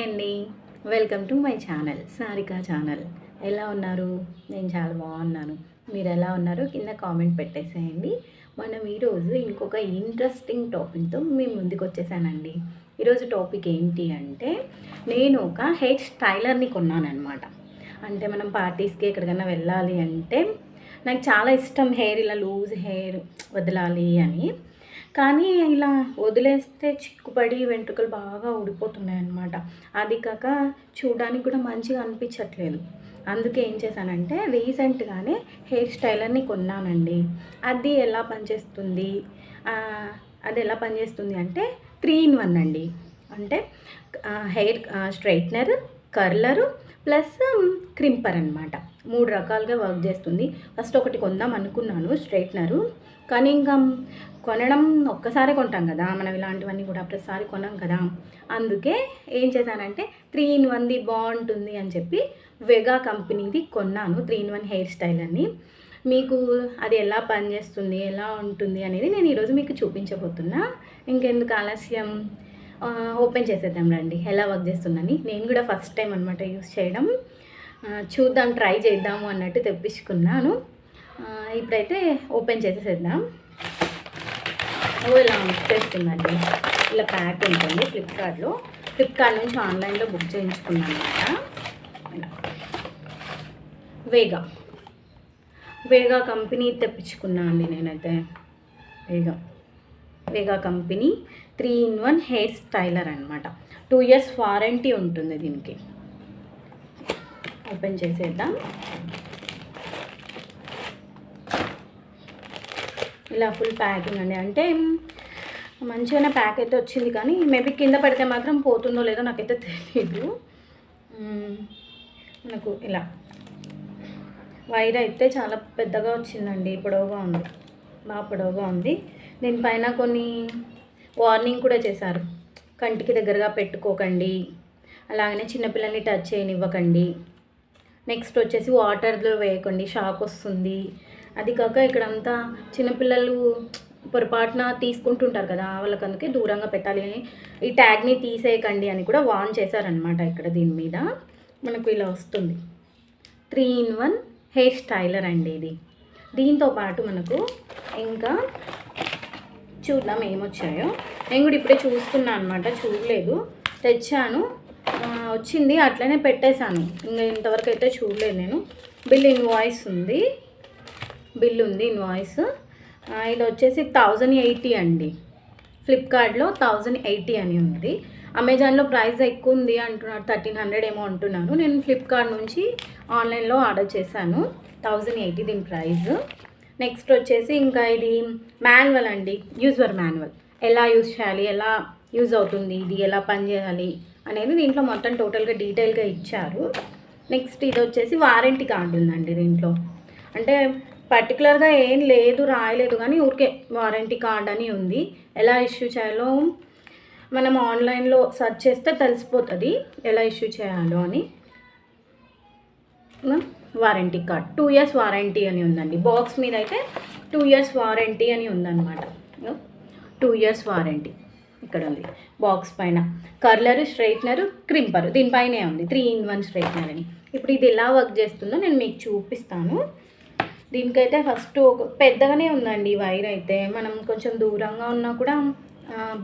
అండి, welcome to my channel Sarika channel. ఎలా ఉన్నారు? నేను చాలా బాగున్నాను. మీరు ఎలా ఉన్నారో కింద కామెంట్ పెట్టేసేయండి. మనం ఈరోజు ఇంకొక ఇంట్రెస్టింగ్ టాపిక్తో మీ ముందుకు వచ్చేసానండి. ఈరోజు టాపిక్ ఏంటి అంటే, నేను ఒక హెయిర్ స్టైలర్ని కొన్నానమాట. అంటే మనం పార్టీస్కి ఎక్కడికైనా వెళ్ళాలి అంటే నాకు చాలా ఇష్టం హెయిర్ ఇలా లూజ్ హెయిర్ వదలాలి అని. కానీ ఇలా వదిలేస్తే చిక్కుపడి వెంట్రుకలు బాగా ఊడిపోతున్నాయి అన్నమాట. అది కాక చూడడానికి కూడా మంచిగా అనిపించట్లేదు. అందుకే ఏం చేశానంటే రీసెంట్గానే హెయిర్ స్టైలర్ని కొన్నానండి. అది ఎలా పనిచేస్తుంది అంటే 3 in 1 అండి. అంటే హెయిర్ స్ట్రైట్నర్, కర్లరు ప్లస్ క్రింపర్ అనమాట. 3 రకాలుగా వర్క్ చేస్తుంది. ఫస్ట్ ఒకటి కొందాం అనుకున్నాను స్ట్రైట్నరు, కానీ ఇంకా కొనడం ఒక్కసారి కొంటాం కదా మనం, ఇలాంటివన్నీ కూడా ప్రతిసారి కొనం కదా. అందుకే ఏం చేశానంటే 3 in 1ది బాగుంటుంది అని చెప్పి వెగా కంపెనీది కొన్నాను 3 in 1 హెయిర్ స్టైలర్ని. మీకు అది ఎలా పనిచేస్తుంది, ఎలా ఉంటుంది అనేది నేను ఈరోజు మీకు చూపించబోతున్నా. ఇంకెందుకు ఆలస్యం, ఓపెన్ చేసేద్దాం రండి ఎలా వర్క్ చేస్తుందని. నేను కూడా ఫస్ట్ టైం అనమాట యూస్ చేయడం. చూద్దాం, ట్రై చేద్దాము అన్నట్టు తెప్పించుకున్నాను. ఇప్పుడైతే ఓపెన్ చేసేసేద్దాం. ఇలా వచ్చేస్తుందండి, ఇలా ప్యాక్ ఉంటుంది. ఫ్లిప్కార్ట్ నుంచి ఆన్లైన్లో బుక్ చేయించుకున్నాను అనమాట. వేగా కంపెనీ తెప్పించుకున్నాను అండి నేనైతే. వేగా కంపెనీ 3 in 1 హెయిర్ స్టైలర్ అనమాట. 2 years వారంటీ ఉంటుంది దీనికి. ఓపెన్ చేసేద్దాం. ఇలా ఫుల్ ప్యాకింగ్ అండి. అంటే మంచిగానే ప్యాక్ అయితే వచ్చింది, కానీ మేబీ కింద పడితే మాత్రం పోతుందో లేదో నాకైతే తెలీదు. మనకు ఇలా వైర్ అయితే చాలా పెద్దగా వచ్చిందండి, పొడవుగా ఉంది, బాగా పొడవుగా ఉంది. దీనిపైన కొన్ని వార్నింగ్ కూడా చేశారు. కంటికి దగ్గరగా పెట్టుకోకండి, అలాగనే చిన్నపిల్లల్ని టచ్ చేయనివ్వకండి, నెక్స్ట్ వచ్చేసి వాటర్లో వేయకండి, షాక్ వస్తుంది. అది కాక ఇక్కడంతా చిన్నపిల్లలు పొరపాటున తీసుకుంటుంటారు కదా, వాళ్ళకి అందుకే దూరంగా పెట్టాలి అని, ఈ ట్యాగ్ని తీసేయకండి అని కూడా వార్న్ చేశారనమాట. ఇక్కడ దీని మీద మనకు ఇలా వస్తుంది 3 in 1 హెయిర్ స్టైలర్ అండి ఇది. దీంతో పాటు మనకు ఇంకా చూద్దాం ఏమొచ్చాయో. నేను కూడా ఇప్పుడే చూసుకున్నాను అనమాట, చూడలేదు. తెచ్చాను, వచ్చింది, అట్లనే పెట్టేశాను. ఇంకా ఇంతవరకు అయితే చూడలేదు నేను. బిల్ ఉంది, ఇన్వాయిస్. ఇది వచ్చేసి 1080 అండి. ఫ్లిప్కార్ట్లో 1080 అని ఉంది. అమెజాన్లో ప్రైస్ ఎక్కువ ఉంది అంటున్నారు, 1300 ఏమో అంటున్నారు. నేను ఫ్లిప్కార్ట్ నుంచి ఆన్లైన్లో ఆర్డర్ చేశాను. 1080 దీని ప్రైస్. నెక్స్ట్ వచ్చేసి ఇంకా ఇది మాన్యువల్ అండి, యూజర్ మాన్యువల్. ఎలా యూజ్ చేయాలి, ఎలా యూజ్ అవుతుంది, ఇది ఎలా పనిచేయాలి అనేది దీంట్లో మొత్తం టోటల్గా డీటెయిల్గా ఇచ్చారు. నెక్స్ట్ ఇది వచ్చేసి వారంటీ కార్డు ఉందండి దీంట్లో. అంటే పర్టికులర్గా ఏం లేదు, రాయలేదు, కానీ ఊరికే వారంటీ కార్డ్ అని ఉంది. ఎలా ఇష్యూ చేయాలో మనం ఆన్లైన్లో సెర్చ్ చేస్తే తెలిసిపోతుంది ఎలా ఇష్యూ చేయాలో అని. వారంటీ కార్డ్ 2 years వారంటీ అని ఉందండి. బాక్స్ మీద అయితే 2 years వారంటీ అని ఉందన్నమాట. 2 years వారంటీ ఇక్కడ ఉంది బాక్స్ పైన. కర్లరు, స్ట్రైట్నరు, క్రింపరు దీనిపైనే ఉంది 3 in 1 స్ట్రైట్నర్ అని. ఇప్పుడు ఇది ఎలా వర్క్ చేస్తుందో నేను మీకు చూపిస్తాను. దీనికైతే ఫస్ట్ ఒక పెద్దగానే ఉందండి వైర్ అయితే, మనం కొంచెం దూరంగా ఉన్నా కూడా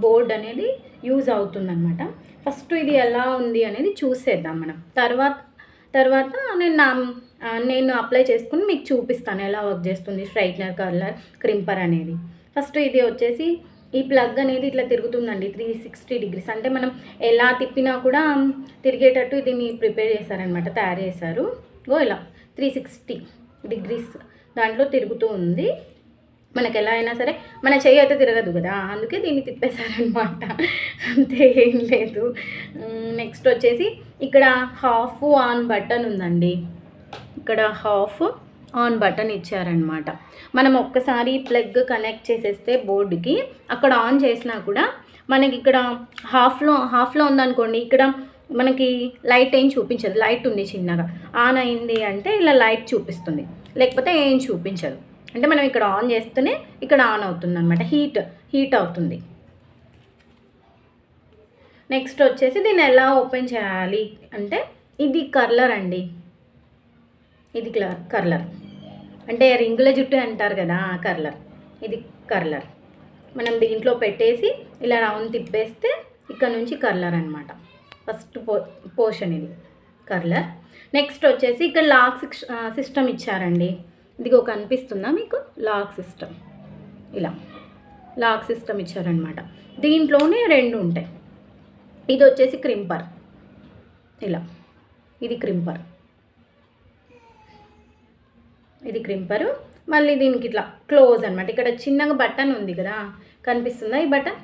బోర్డ్ అనేది యూజ్ అవుతుందన్నమాట. ఫస్ట్ ఇది ఎలా ఉంది అనేది చూసేద్దాం మనం. తర్వాత నేను అప్లై చేసుకుని మీకు చూపిస్తాను ఎలా వర్క్ చేస్తుంది స్ట్రైట్నర్, కర్లర్, క్రింపర్ అనేది. ఫస్ట్ ఇది వచ్చేసి ఈ ప్లగ్ అనేది ఇట్లా తిరుగుతుందండి 360 degrees. అంటే మనం ఎలా తిప్పినా కూడా తిరిగేటట్టు దీన్ని ప్రిపేర్ చేశారనమాట, తయారు చేశారు. ఇలా 360 degrees దాంట్లో తిరుగుతూ ఉంది. మనకు ఎలా అయినా సరే మన చెయ్యి అయితే తిరగదు కదా, అందుకే దీన్ని తిప్పేశారనమాట, అంతే, ఏం లేదు. నెక్స్ట్ వచ్చేసి ఇక్కడ హాఫ్ ఆన్ బటన్ ఉందండి. ఇక్కడ హాఫ్ ఆన్ బటన్ ఇచ్చారనమాట. మనం ఒక్కసారి ప్లగ్ కనెక్ట్ చేసేస్తే బోర్డుకి, అక్కడ ఆన్ చేసినా కూడా మనకి ఇక్కడ హాఫ్లో ఉందనుకోండి, ఇక్కడ మనకి లైట్ ఏం చూపించదు. లైట్ ఉంది చిన్నగా, ఆన్ అయింది అంటే ఇలా లైట్ చూపిస్తుంది, లేకపోతే ఏం చూపించదు. అంటే మనం ఇక్కడ ఆన్ చేస్తేనే ఇక్కడ ఆన్ అవుతుంది అనమాట, హీట్ అవుతుంది. నెక్స్ట్ వచ్చేసి దీన్ని ఎలా ఓపెన్ చేయాలి అంటే ఇది కర్లర్ అండి, ఇది కర్లర్ అంటే రింగుల జుట్టు అంటారు కదా కర్లర్, ఇది కర్లర్. మనం దీంట్లో పెట్టేసి ఇలా రౌండ్ తిప్పేస్తే ఇక్కడ నుంచి కర్లర్ అనమాట. ఫస్ట్ పోర్షన్ ఇది కర్లర్. నెక్స్ట్ వచ్చేసి ఇక్కడ లాక్ సిస్టమ్ ఇచ్చారండి. ఇదిగో కనిపిస్తుందా మీకు? లాక్ సిస్టమ్, ఇలా లాక్ సిస్టమ్ ఇచ్చారనమాట. దీంట్లోనే 2 ఉంటాయి. ఇది వచ్చేసి క్రింపర్, ఇలా ఇది క్రింపర్, ఇది క్రింపరు. మళ్ళీ దీనికి ఇట్లా క్లోజ్ అనమాట. ఇక్కడ చిన్నగా బటన్ ఉంది కదా, కనిపిస్తుందా? ఈ బటన్,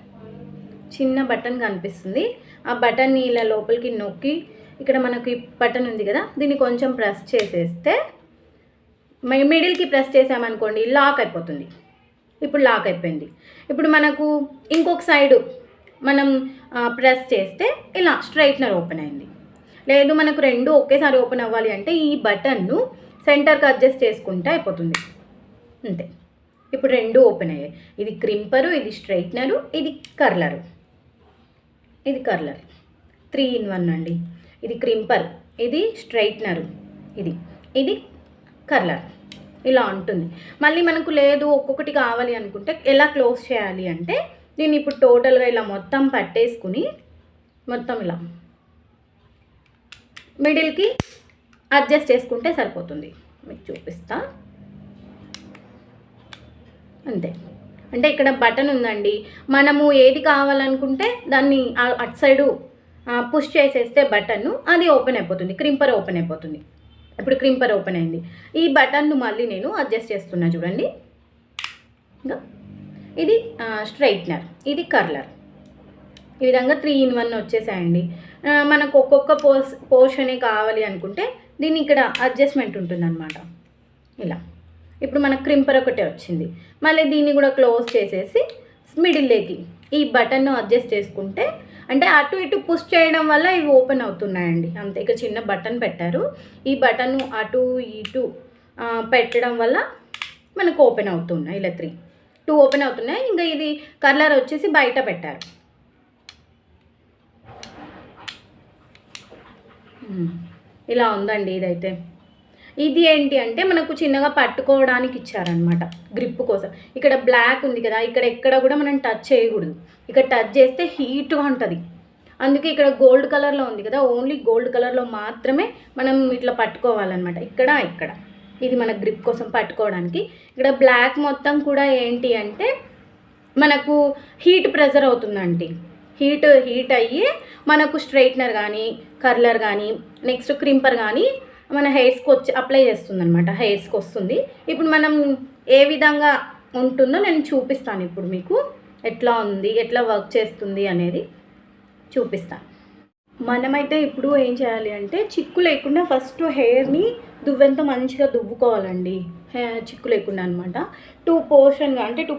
చిన్న బటన్ కనిపిస్తుంది. ఆ బటన్ని ఇలా లోపలికి నొక్కి ఇక్కడ మనకి బటన్ ఉంది కదా, దీన్ని కొంచెం ప్రెస్ చేసేస్తే మిడిల్కి ప్రెస్ చేసామనుకోండి లాక్ అయిపోతుంది. ఇప్పుడు లాక్ అయిపోయింది. ఇప్పుడు మనకు ఇంకొక సైడు మనం ప్రెస్ చేస్తే ఇలా స్ట్రైట్నర్ ఓపెన్ అయింది. లేదు మనకు 2 ఒకేసారి ఓపెన్ అవ్వాలి అంటే ఈ బటన్ను సెంటర్కి అడ్జస్ట్ చేసుకుంటే అయిపోతుంది, అంతే. ఇప్పుడు 2 ఓపెన్ అయ్యాయి. ఇది క్రింపరు, ఇది స్ట్రైట్నరు, ఇది కర్లరు, ఇది కర్లర్. 3 in 1 అండి. ఇది క్రింపర్, ఇది స్ట్రైట్నరు, ఇది కర్లర్. ఇలా ఉంటుంది. మళ్ళీ మనకు లేదు ఒక్కొక్కటి కావాలి అనుకుంటే ఎలా క్లోజ్ చేయాలి అంటే దీన్ని ఇప్పుడు టోటల్గా ఇలా మొత్తం పట్టేసుకుని మొత్తం ఇలా మిడిల్కి అడ్జస్ట్ చేసుకుంటే సరిపోతుంది. మీకు చూపిస్తా, అంతే. అంటే ఇక్కడ బటన్ ఉందండి, మనము ఏది కావాలనుకుంటే దాన్ని అటు సైడు పుష్ చేసేస్తే బటన్ను అది ఓపెన్ అయిపోతుంది, క్రింపర్ ఓపెన్ అయిపోతుంది. ఇప్పుడు క్రింపర్ ఓపెన్ అయింది. ఈ బటన్ను మళ్ళీ నేను అడ్జస్ట్ చేస్తున్నా చూడండి. ఇంకా ఇది స్ట్రైట్నర్, ఇది కర్లర్. ఈ విధంగా 3 in 1 వచ్చేసాయండి. మనకు ఒక్కొక్క పోర్షనే కావాలి అనుకుంటే దీన్ని ఇక్కడ అడ్జస్ట్మెంట్ ఉంటుందన్నమాట, ఇలా. ఇప్పుడు మనకు క్రింపర్ ఒకటే వచ్చింది. మళ్ళీ దీన్ని కూడా క్లోజ్ చేసేసి మిడిల్లోకి ఈ బటన్ను అడ్జస్ట్ చేసుకుంటే, అంటే అటు ఇటు పుష్ చేయడం వల్ల ఇవి ఓపెన్ అవుతున్నాయండి, అంతే. ఇక్కడ చిన్న బటన్ పెట్టారు, ఈ బటన్ అటు ఇటు పెట్టడం వల్ల మనకు ఓపెన్ అవుతున్నాయి. ఇలా 2 ఓపెన్ అవుతున్నాయి. ఇంకా ఇది కర్లర్ వచ్చేసి బయట పెట్టారు. ఇలా ఉందండి ఇదైతే. ఇది ఏంటి అంటే మనకు చిన్నగా పట్టుకోవడానికి ఇచ్చారనమాట, గ్రిప్ కోసం. ఇక్కడ బ్లాక్ ఉంది కదా, ఇక్కడ ఎక్కడ కూడా మనం టచ్ చేయకూడదు. ఇక్కడ టచ్ చేస్తే హీట్గా ఉంటుంది. అందుకే ఇక్కడ గోల్డ్ కలర్లో ఉంది కదా, ఓన్లీ గోల్డ్ కలర్లో మాత్రమే మనం ఇట్లా పట్టుకోవాలన్నమాట, ఇక్కడ. ఇది మన గ్రిప్ కోసం పట్టుకోవడానికి. ఇక్కడ బ్లాక్ మొత్తం కూడా ఏంటి అంటే మనకు హీట్ ప్రెజర్ అవుతుందండి. హీట్ అయ్యి మనకు స్ట్రైట్నర్ కానీ కర్లర్ కానీ నెక్స్ట్ క్రింపర్ కానీ మన హెయిర్స్కి వచ్చి అప్లై చేస్తుంది అనమాట, హెయిర్స్కి వస్తుంది. ఇప్పుడు మనం ఏ విధంగా ఉంటుందో నేను చూపిస్తాను. ఇప్పుడు మీకు ఎట్లా ఉంది, ఎట్లా వర్క్ చేస్తుంది అనేది చూపిస్తాను. మనమైతే ఇప్పుడు ఏం చేయాలి అంటే చిక్కు లేకుండా ఫస్ట్ హెయిర్ని దువ్వెంత మంచిగా దువ్వుకోవాలండి, చిక్కు లేకుండా అనమాట. 2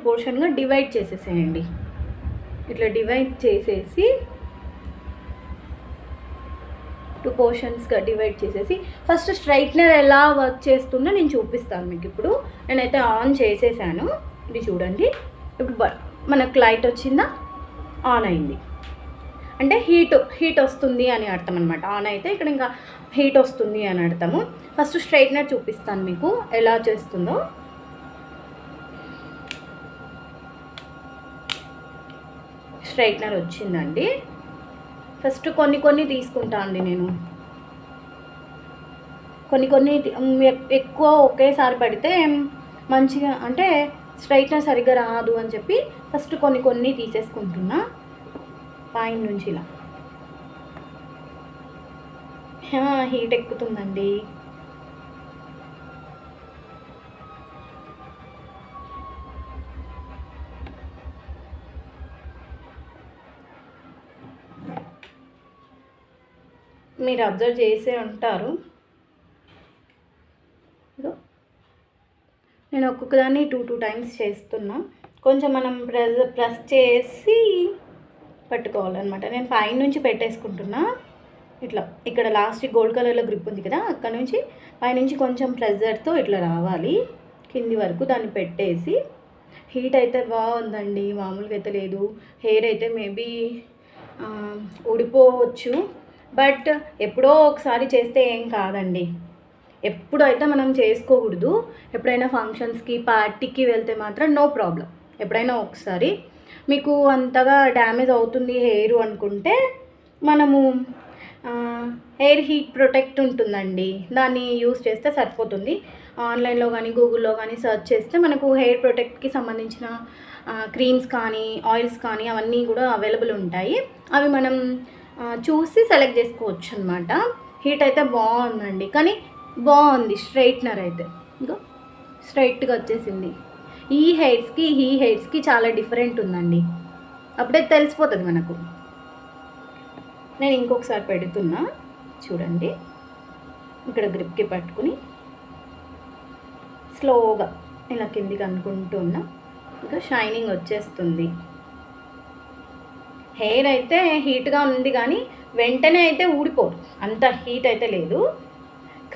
పోర్షన్గా డివైడ్ చేసేసేయండి. ఇట్లా డివైడ్ చేసేసి 2 పోర్షన్స్గా డివైడ్ చేసేసి ఫస్ట్ స్ట్రైట్నర్ ఎలా వర్క్ చేస్తుందో నేను చూపిస్తాను మీకు. ఇప్పుడు నేనైతే ఆన్ చేసేసాను, ఇది చూడండి. ఇప్పుడు మనకు లైట్ వచ్చిందా, ఆన్ అయింది అంటే హీట్ వస్తుంది అని అర్థం అనమాట. ఆన్ అయితే ఇక్కడ ఇంకా హీట్ వస్తుంది అని అర్థము. ఫస్ట్ స్ట్రైట్నర్ చూపిస్తాను మీకు ఎలా చేస్తుందో. స్ట్రైట్నర్ వచ్చిందండి. ఫస్ట్ కొన్ని తీసుకుంటా అండి నేను. కొన్ని ఎక్కువ ఒకేసారి పడితే మంచిగా అంటే స్ట్రైట్నర్ సరిగ్గా రాదు అని చెప్పి ఫస్ట్ కొన్ని తీసేసుకుంటున్నా పైన నుంచి. ఇలా హీట్ ఎక్కుతుందండి. మీరు అబ్జర్వ్ చేసే ఉంటారు. నేను ఒక్కొక్కదాన్ని 2 టైమ్స్ చేస్తున్నా. కొంచెం మనం ప్రెస్ చేసి పట్టుకోవాలన్నమాట. నేను పైన నుంచి పెట్టేసుకుంటున్నా ఇట్లా. ఇక్కడ లాస్ట్ గోల్డ్ కలర్లో గ్రిప్ ఉంది కదా, అక్కడ నుంచి పైనుంచి కొంచెం ప్రెజర్తో ఇట్లా రావాలి కింది వరకు. దాన్ని పెట్టేసి హీట్ అయితే బాగుందండి, మామూలుగా అయితే లేదు. హెయిర్ అయితే మేబీ ఊడిపోవచ్చు. బట్ ఎప్పుడో ఒకసారి చేస్తే ఏం కాదండి. ఎప్పుడైతే మనం చేసుకోకూడదు. ఎప్పుడైనా ఫంక్షన్స్కి పార్టీకి వెళ్తే మాత్రం నో ప్రాబ్లం. ఎప్పుడైనా ఒకసారి మీకు అంతగా డ్యామేజ్ అవుతుంది హెయిర్ అనుకుంటే మనము హెయిర్ హీట్ ప్రొటెక్ట్ ఉంటుందండి, దాన్ని యూస్ చేస్తే సరిపోతుంది. ఆన్లైన్లో కానీ గూగుల్లో కానీ సెర్చ్ చేస్తే మనకు హెయిర్ ప్రొటెక్ట్కి సంబంధించిన క్రీమ్స్ కానీ ఆయిల్స్ కానీ అవన్నీ కూడా అవైలబుల్ ఉంటాయి. అవి మనం చూసి సెలెక్ట్ చేసుకోవచ్చు అనమాట. హీట్ అయితే బాగుందండి, కానీ బాగుంది స్ట్రైట్నర్ అయితే. ఇంకా స్ట్రైట్గా వచ్చేసింది. ఈ హెయిర్స్కి చాలా డిఫరెంట్ ఉందండి. అప్పుడే తెలిసిపోతుంది మనకు. నేను ఇంకొకసారి పెడుతున్నా చూడండి. ఇక్కడ గ్రిప్కి పట్టుకుని స్లోగా ఇలా కిందికి అనుకుంటున్నా. ఇంకా షైనింగ్ వచ్చేస్తుంది. హెయిర్ అయితే హీట్గా ఉంది కానీ వెంటనే అయితే ఊడిపోదు, అంత హీట్ అయితే లేదు.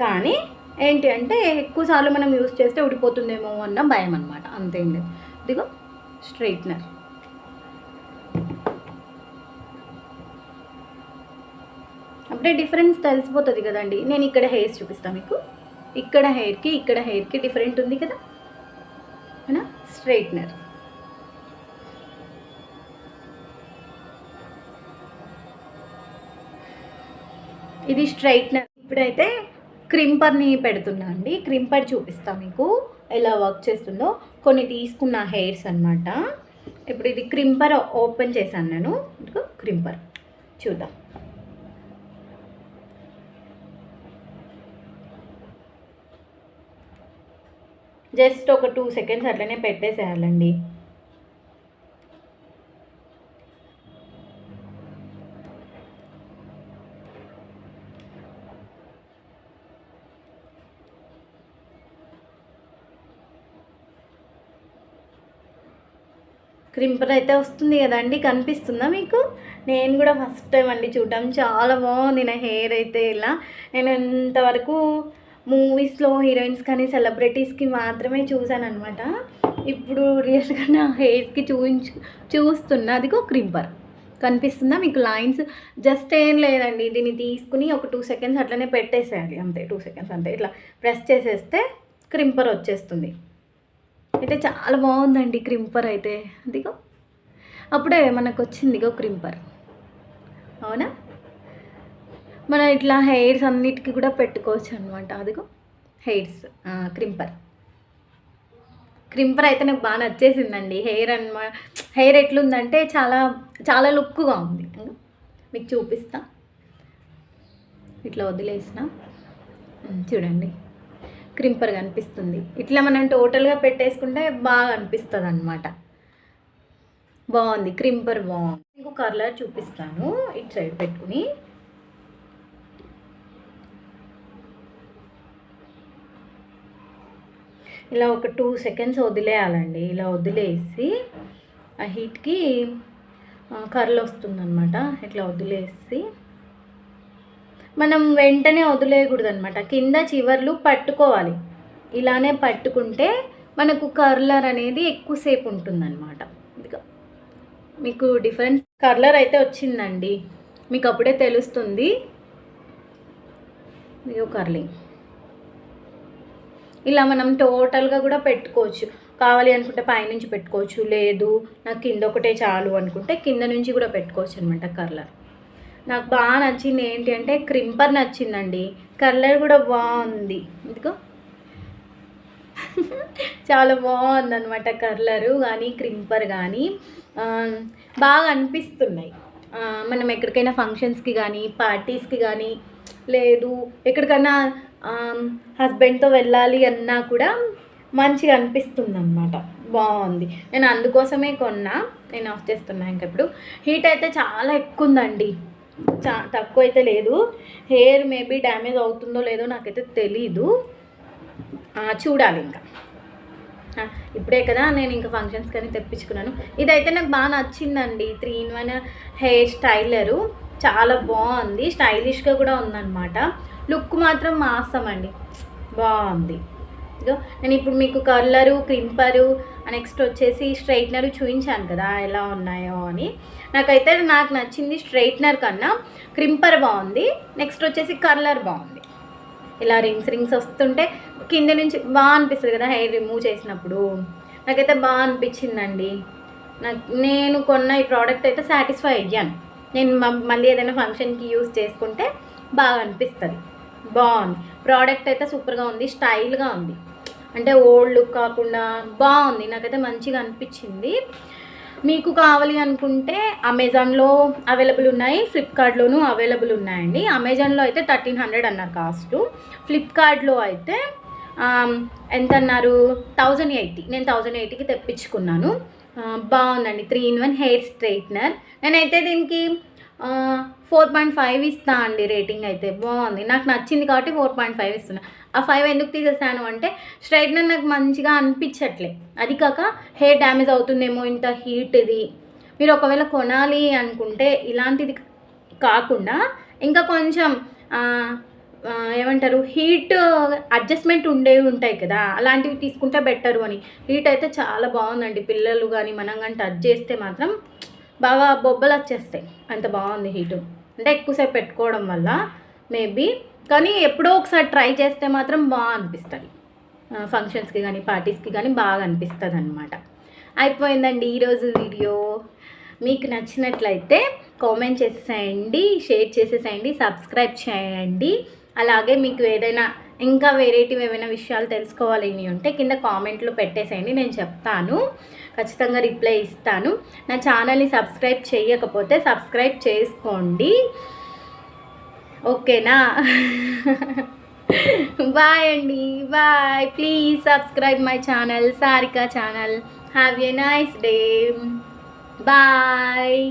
కానీ ఏంటి అంటే ఎక్కువసార్లు మనం యూస్ చేస్తే ఊడిపోతుందేమో అన్న భయం అనమాట, అంతేం లేదు. ఇదిగో స్ట్రైట్నర్. అప్పుడే డిఫరెన్స్ తెలిసిపోతుంది కదండి. నేను ఇక్కడ హెయిర్స్ చూపిస్తాను మీకు. ఇక్కడ హెయిర్కి డిఫరెంట్ ఉంది కదా, అవునా? స్ట్రైట్నర్. ఇది స్ట్రైట్నర్. ఇప్పుడైతే క్రింపర్ని పెడుతున్నా అండి. క్రింపర్ చూపిస్తా మీకు ఎలా వర్క్ చేస్తుందో. కొన్ని తీసుకున్న హెయిర్స్ అనమాట. ఇప్పుడు ఇది క్రింపర్ ఓపెన్ చేశాను నేను. క్రింపర్ చూద్దాం. జస్ట్ ఒక 2 సెకండ్స్ అట్లనే పెట్టేసేయాలండి. క్రింపర్ అయితే వస్తుంది కదండి, కనిపిస్తుందా మీకు? నేను కూడా ఫస్ట్ టైం అండి చూడటం. చాలా బాగుంది నా హెయిర్ అయితే. ఇలా నేను ఇంతవరకు మూవీస్లో హీరోయిన్స్ కానీ సెలబ్రిటీస్కి మాత్రమే చూశాను అనమాట. ఇప్పుడు రియల్గా నా హెయిర్స్కి చూస్తున్నా. అదిగో క్రింపర్ కనిపిస్తుందా మీకు? లైన్స్ జస్ట్ ఏం లేదండి. దీన్ని తీసుకుని ఒక 2 సెకండ్స్ అట్లనే పెట్టేసేయాలి, అంతే. 2 సెకండ్స్ అంతే. ఇట్లా ప్రెస్ చేసేస్తే క్రింపర్ వచ్చేస్తుంది. అయితే చాలా బాగుందండి క్రింపర్ అయితే. అదిగో అప్పుడే మనకు వచ్చింది ఇగో క్రింపర్, అవునా? మనం ఇట్లా హెయిర్స్ అన్నిటికీ కూడా పెట్టుకోవచ్చు అనమాట. అదిగో హెయిర్స్ క్రింపర్ అయితే నాకు బాగా నచ్చేసిందండి. హెయిర్ ఎట్లుందంటే చాలా చాలా లుక్గా ఉంది. మీకు చూపిస్తా. ఇట్లా వదిలేసిన చూడండి, క్రింపర్ కనిపిస్తుంది. ఇట్లా మనం టోటల్గా పెట్టేసుకుంటే బాగా అనిపిస్తుంది అనమాట. బాగుంది క్రింపర్, బాగుంది. ఇంకో కలర్ చూపిస్తాను. ఇటు సైడ్ పెట్టుకుని ఇలా ఒక 2 సెకండ్స్ వదిలేయాలండి. ఇలా వదిలేసి ఆ హీట్కి కర్ల్ వస్తుందన్నమాట. ఇట్లా వదిలేసి మనం వెంటనే వదిలేయకూడదు అనమాట. కింద చివర్లు పట్టుకోవాలి. ఇలానే పట్టుకుంటే మనకు కర్లర్ అనేది ఎక్కువసేపు ఉంటుందన్నమాట. ఇదిగో మీకు డిఫరెన్స్ కర్లర్ అయితే వచ్చిందండి, మీకు అప్పుడే తెలుస్తుంది. ఇదిగో కర్లింగ్. ఇలా మనం టోటల్గా కూడా పెట్టుకోవచ్చు. కావాలి అనుకుంటే పైనుంచి పెట్టుకోవచ్చు, లేదు నాకు కింద ఒకటే చాలు అనుకుంటే కింద నుంచి కూడా పెట్టుకోవచ్చు అనమాట కర్లర్. నాకు బాగా నచ్చింది ఏంటి అంటే క్రింపర్ నచ్చిందండి. కర్లర్ కూడా బాగుంది. ఇదిగో చాలా బాగుంది అనమాట. కర్లరు కానీ క్రింపర్ కానీ బాగా అనిపిస్తున్నాయి. మనం ఎక్కడికైనా ఫంక్షన్స్కి కానీ పార్టీస్కి కానీ లేదు ఎక్కడికైనా హస్బెండ్తో వెళ్ళాలి అన్నా కూడా మంచిగా అనిపిస్తుంది అన్నమాట. బాగుంది. నేను అందుకోసమే కొన్నా. నేను ఆఫ్ చేస్తున్నా. ఇంకా ఇప్పుడు హీట్ అయితే చాలా ఎక్కువ ఉందండి, తక్కువ అయితే లేదు. హెయిర్ మేబీ డ్యామేజ్ అవుతుందో లేదో నాకైతే తెలీదు, చూడాలి. ఇంకా ఇప్పుడే కదా నేను ఇంకా ఫంక్షన్స్ కానీ తెప్పించుకున్నాను. ఇదైతే నాకు బాగా నచ్చిందండి. 3-in-1 హెయిర్ స్టైలరు చాలా బాగుంది. స్టైలిష్గా కూడా ఉందన్నమాట. లుక్ మాత్రం మాసం అండి, బాగుంది. ఇదో నేను ఇప్పుడు మీకు కర్లరు క్రింపరు నెక్స్ట్ వచ్చేసి స్ట్రైట్నరు చూపించాను కదా ఎలా ఉన్నాయో అని. నాకు నచ్చింది స్ట్రైట్నర్ కన్నా క్రింపర్ బాగుంది. నెక్స్ట్ వచ్చేసి కర్లర్ బాగుంది. ఇలా రింగ్స్ వస్తుంటే కింద నుంచి బాగా అనిపిస్తుంది కదా హెయిర్ రిమూవ్ చేసినప్పుడు. నాకైతే బాగా అనిపించిందండి. నేను కొన్న ఈ ప్రోడక్ట్ అయితే సాటిస్ఫై అయ్యాను. నేను మళ్ళీ ఏదైనా ఫంక్షన్కి యూజ్ చేసుకుంటే బాగా అనిపిస్తుంది. బాగుంది ప్రోడక్ట్ అయితే, సూపర్గా ఉంది, స్టైల్గా ఉంది. అంటే ఓల్డ్ లుక్ కాకుండా బాగుంది. నాకైతే మంచిగా అనిపించింది. మీకు కావాలి అనుకుంటే అమెజాన్లో అవైలబుల్ ఉన్నాయి, ఫ్లిప్కార్ట్లోనూ అవైలబుల్ ఉన్నాయండి. అమెజాన్లో అయితే 1300 అన్నారు కాస్ట్. ఫ్లిప్కార్ట్లో అయితే ఎంత అన్నారు, 1080. నేను 1080కి తెప్పించుకున్నాను. బాగుందండి. 3-in-1 hair straightener. నేనైతే దీనికి 4.5 ఇస్తా అండి రేటింగ్. అయితే బాగుంది, నాకు నచ్చింది కాబట్టి 4.5 ఇస్తున్నా. ఆ 5 ఎందుకు తీసేసాను అంటే స్ట్రైట్నర్ నాకు మంచిగా అనిపించట్లే. అది కాక హెయిర్ డ్యామేజ్ అవుతుందేమో ఇంత హీట్ ఇది. మీరు ఒకవేళ కొనాలి అనుకుంటే ఇలాంటిది కాకుండా ఇంకా కొంచెం ఏమంటారు, హీట్ అడ్జస్ట్మెంట్ ఉండేవి ఉంటాయి కదా, అలాంటివి తీసుకుంటే బెటరు అని. హీట్ అయితే చాలా బాగుందండి. పిల్లలు కానీ మనం కానీ టచ్ చేస్తే మాత్రం బాగా బొబ్బలు వచ్చేస్తాయి, అంత బాగుంది హీటు. అంటే ఎక్కువసేపు పెట్టుకోవడం వల్ల మేబీ, కానీ ఎప్పుడో ఒకసారి ట్రై చేస్తే మాత్రం బాగా అనిపిస్తుంది. ఫంక్షన్స్కి కానీ పార్టీస్కి కానీ బాగా అనిపిస్తుంది అనమాట. అయిపోయిందండి ఈరోజు వీడియో. మీకు నచ్చినట్లయితే కామెంట్ చేసేసేయండి, షేర్ చేసేసేయండి, సబ్స్క్రైబ్ చేయండి. అలాగే మీకు ఏదైనా ఇంకా వెరైటీవి ఏమైనా విషయాలు తెలుసుకోవాలని ఉంటే కింద కామెంట్లో పెట్టేసేయండి, నేను చెప్తాను, ఖచ్చితంగా రిప్లై ఇస్తాను. నా ఛానల్ని సబ్స్క్రైబ్ చేయకపోతే సబ్స్క్రైబ్ చేసుకోండి, ఓకేనా? బాయ్ అండి, bye. Please subscribe my channel, Sarika channel. Have a nice day. Bye.